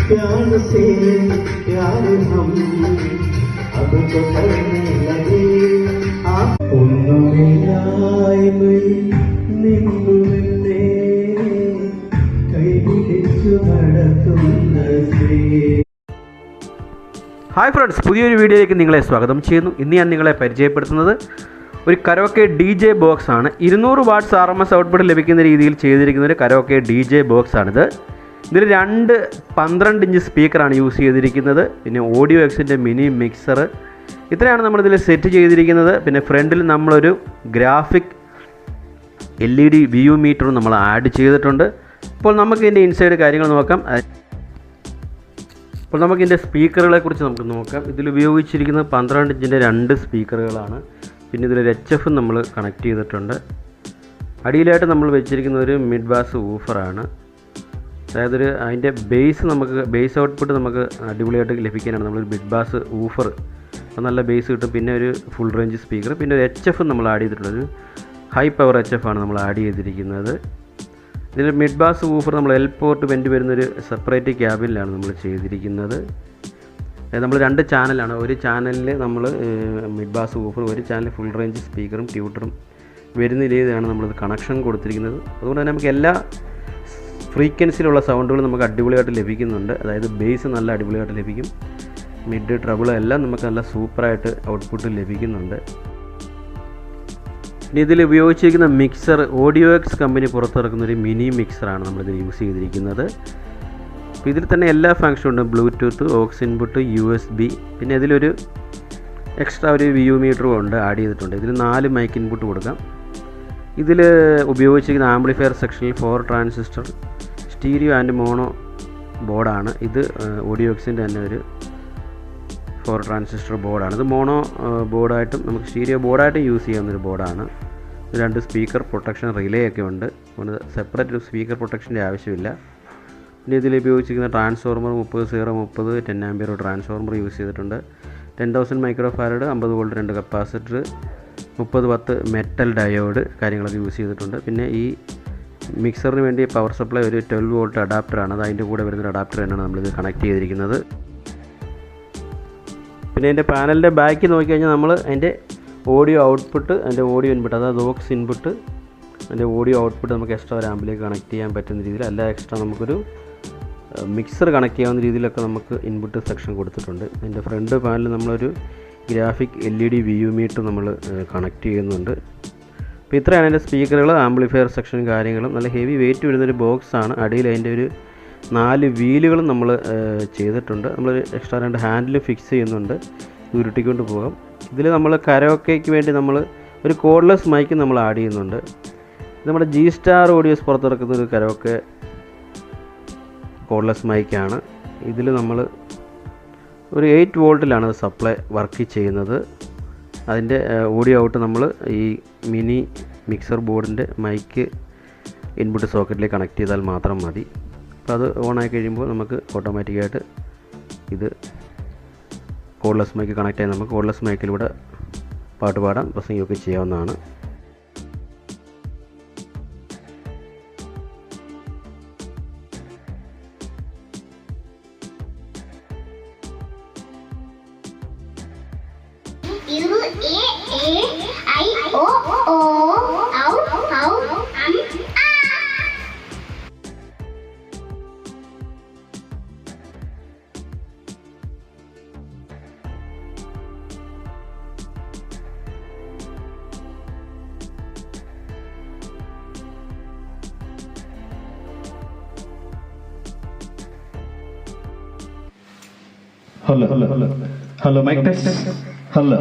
प्यार से प्यार हम अब तो करने लगे നിന്നുവെന്നേ കൈപിടിച്ചു നടത്തുന്ന ശ്രീ. ഹായ് ഫ്രണ്ട്സ്, പുതിയൊരു വീഡിയോയിലേക്ക് നിങ്ങളെ സ്വാഗതം ചെയ്യുന്നു. ഇന്ന് ഞാൻ നിങ്ങളെ പരിചയപ്പെടുത്തുന്നത് ഒരു കരോക്കെ DJ ബോക്സ് ആണ്. 200 വാട്ട്സ് RMS ഔട്ട്പുട്ട് ലഭിക്കുന്ന രീതിയിൽ ചെയ്തിരിക്കുന്ന ഒരു കരോക്കെ DJ ബോക്സ് ആണിത്. ഇതിൽ 2 12 ഇഞ്ച് സ്പീക്കറാണ് യൂസ് ചെയ്തിരിക്കുന്നത്. പിന്നെ ഓഡിയോ എക്സിൻ്റെ മിനി മിക്സർ, ഇത്രയാണ് നമ്മളിതിൽ സെറ്റ് ചെയ്തിരിക്കുന്നത്. പിന്നെ ഫ്രണ്ടിൽ നമ്മളൊരു ഗ്രാഫിക് LED വ്യൂ മീറ്ററും നമ്മൾ ആഡ് ചെയ്തിട്ടുണ്ട്. അപ്പോൾ നമുക്ക് ഇതിൻ്റെ ഇൻസൈഡ് കാര്യങ്ങൾ നോക്കാം. അപ്പോൾ നമുക്കിതിൻ്റെ സ്പീക്കറുകളെ കുറിച്ച് നമുക്ക് നോക്കാം. ഇതിൽ ഉപയോഗിച്ചിരിക്കുന്നത് 12 ഇഞ്ചിൻ്റെ 2 സ്പീക്കറുകളാണ്. പിന്നെ ഇതിലൊരു HF നമ്മൾ കണക്ട് ചെയ്തിട്ടുണ്ട്. അടിയിലായിട്ട് നമ്മൾ വെച്ചിരിക്കുന്ന ഒരു മിഡ് ബാസ് ഊഫറാണ്. അതായത് അതിൻ്റെ ബേസ് ഔട്ട്പുട്ട് നമുക്ക് അടിപൊളിയായിട്ട് ലഭിക്കാനാണ് നമ്മളൊരു മിഡ് ബാസ് ഊഫർ, അപ്പോൾ നല്ല ബേസ് കിട്ടും. പിന്നെ ഒരു ഫുൾ റേഞ്ച് സ്പീക്കർ, പിന്നെ ഒരു HF നമ്മൾ ആഡ് ചെയ്തിട്ടുണ്ട്. ഒരു ഹൈ പവർ HF ആണ് നമ്മൾ ആഡ് ചെയ്തിരിക്കുന്നത്. ഇതിൽ മിഡ് ബാസ് ഊഫർ നമ്മൾ L പോർട്ട് വെൻ്റ് വരുന്നൊരു സെപ്പറേറ്റ് ക്യാബിനിലാണ് നമ്മൾ ചെയ്തിരിക്കുന്നത്. നമ്മൾ 2 ചാനലാണ്. ഒരു ചാനലിൽ നമ്മൾ മിഡ് ബാസ് ഊഫർ, ഒരു ചാനൽ ഫുൾ റേഞ്ച് സ്പീക്കറും ട്യൂട്ടറും വരുന്ന രീതിയിലാണ് നമ്മളിത് കണക്ഷൻ കൊടുത്തിരിക്കുന്നത്. അതുകൊണ്ട് തന്നെ നമുക്ക് എല്ലാ ഫ്രീക്വൻസിയിലുള്ള സൗണ്ടുകൾ നമുക്ക് അടിപൊളിയായിട്ട് ലഭിക്കുന്നുണ്ട്. അതായത് ബേസ് നല്ല അടിപൊളിയായിട്ട് ലഭിക്കും, മിഡ് ട്രബിൾ എല്ലാം നമുക്ക് നല്ല സൂപ്പറായിട്ട് ഔട്ട്പുട്ട് ലഭിക്കുന്നുണ്ട്. ഇനി ഇതിൽ ഉപയോഗിച്ചിരിക്കുന്ന മിക്സർ ഓഡിയോ എക്സ് കമ്പനി പുറത്തിറക്കുന്ന ഒരു മിനി മിക്സറാണ് നമ്മളിതിൽ യൂസ് ചെയ്തിരിക്കുന്നത്. അപ്പോൾ ഇതിൽ തന്നെ എല്ലാ ഫംഗ്ഷനും ഉണ്ട്. ബ്ലൂടൂത്ത്, ഓക്സ് ഇൻപുട്ട്, USB, പിന്നെ ഇതിലൊരു എക്സ്ട്രാ ഒരു വ്യൂ മീറ്ററും ഉണ്ട്, ആഡ് ചെയ്തിട്ടുണ്ട്. ഇതിൽ 4 മൈക്ക് ഇൻപുട്ട് കൊടുക്കാം. ഇതിൽ ഉപയോഗിച്ചിരിക്കുന്ന ആംപ്ലിഫയർ സെക്ഷനിൽ 4 ട്രാൻസിസ്റ്റർ സ്റ്റീരിയോ ആൻഡ് മോണോ ബോർഡാണ്. ഇത് ഓഡിയോ എക്സിൻ്റെ തന്നെ ഒരു 4 ട്രാൻസിസ്റ്റർ ബോർഡാണ്. ഇത് മോണോ ബോർഡായിട്ടും നമുക്ക് സ്റ്റീരിയോ ബോർഡായിട്ടും യൂസ് ചെയ്യാവുന്നൊരു ബോർഡാണ്. 2 സ്പീക്കർ പ്രൊട്ടക്ഷൻ റിലേ ഒക്കെ ഉണ്ട്. അതുകൊണ്ട് സെപ്പറേറ്റ് ഒരു സ്പീക്കർ പ്രൊട്ടക്ഷൻ്റെ ആവശ്യമില്ല. പിന്നെ ഇതിൽ ഉപയോഗിച്ചിരിക്കുന്ന ട്രാൻസ്ഫോർമർ 30-0-30 10 ആമ്പിയർ ട്രാൻസ്ഫോർമർ യൂസ് ചെയ്തിട്ടുണ്ട്. 10,000 micro farad, 50 volt 2 capacitor, 30-10 metal diode കാര്യങ്ങളൊക്കെ യൂസ് ചെയ്തിട്ടുണ്ട്. പിന്നെ ഈ മിക്സറിന് വേണ്ടി പവർ സപ്ലൈ ഒരു 12 വോൾട്ട് അഡാപ്റ്ററാണ്. അത് അതിൻ്റെ കൂടെ വരുന്നൊരു അഡാപ്റ്റർ തന്നെയാണ് നമ്മളിത് കണക്ട് ചെയ്തിരിക്കുന്നത്. പിന്നെ അതിൻ്റെ പാനലിൻ്റെ ബാക്ക് നോക്കിക്കഴിഞ്ഞാൽ നമ്മൾ അതിൻ്റെ ഓഡിയോ ഔട്ട്പുട്ട്, അതിൻ്റെ ഓഡിയോ ഇൻപുട്ട്, അതായത് ഓക്സ് ഇൻപുട്ട്, അതിൻ്റെ ഓഡിയോ ഔട്ട്പുട്ട് നമുക്ക് എക്സ്ട്രാ ഒരു ആമ്പിലേക്ക് കണക്ട് ചെയ്യാൻ പറ്റുന്ന രീതിയിൽ, അല്ല എക്സ്ട്രാ നമുക്കൊരു മിക്സർ കണക്ട് ചെയ്യാവുന്ന രീതിയിലൊക്കെ നമുക്ക് ഇൻപുട്ട് സെക്ഷൻ കൊടുത്തിട്ടുണ്ട്. അതിൻ്റെ ഫ്രണ്ട് പാനലിൽ നമ്മളൊരു ഗ്രാഫിക് LED വ്യൂ മീറ്റർ നമ്മൾ കണക്ട് ചെയ്യുന്നുണ്ട്. അപ്പോൾ ഇത്രയാണ് അതിൻ്റെ സ്പീക്കറുകൾ, ആംപ്ലിഫയർ സെക്ഷൻ കാര്യങ്ങളും. നല്ല ഹെവി വെയിറ്റ് വരുന്നൊരു ബോക്സാണ്. അടിയിൽ അതിൻ്റെ ഒരു 4 വീലുകളും നമ്മൾ ചെയ്തിട്ടുണ്ട്. നമ്മൾ എക്സ്ട്രാ 2 ഹാൻഡിൽ ഫിക്സ് ചെയ്യുന്നുണ്ട്, ഉരുട്ടിക്കൊണ്ട് പോകാം. ഇതിൽ നമ്മൾ കരോക്കയ്ക്ക് വേണ്ടി നമ്മൾ ഒരു കോഡ്ലെസ് മൈക്ക് നമ്മൾ ആഡ് ചെയ്യുന്നുണ്ട്. ഇത് നമ്മുടെ G-Star ഓഡിയോസ് പുറത്തിറക്കുന്ന ഒരു കരോക്കെ കോഡ്ലെസ് മൈക്കാണ്. ഇതിൽ നമ്മൾ ഒരു 8 വോൾട്ടിലാണ് സപ്ലൈ വർക്ക് ചെയ്യുന്നത്. അതിൻ്റെ ഓഡിയോ ഔട്ട് നമ്മൾ ഈ മിനി മിക്സർ ബോർഡിൻ്റെ മൈക്ക് ഇൻപുട്ട് സോക്കറ്റിലേക്ക് കണക്ട് ചെയ്താൽ മാത്രം മതി. അപ്പോൾ അത് ഓണായി കഴിയുമ്പോൾ നമുക്ക് ഓട്ടോമാറ്റിക്കായിട്ട് ഇത് കോഡ്ലെസ് മൈക്ക് കണക്ട് ആയി നമുക്ക് കോഡ്ലെസ് മൈക്കിലൂടെ പാട്ട് പാടാം, പ്രസംഗമൊക്കെ ചെയ്യാവുന്നതാണ്. Hello, mic test. Hello.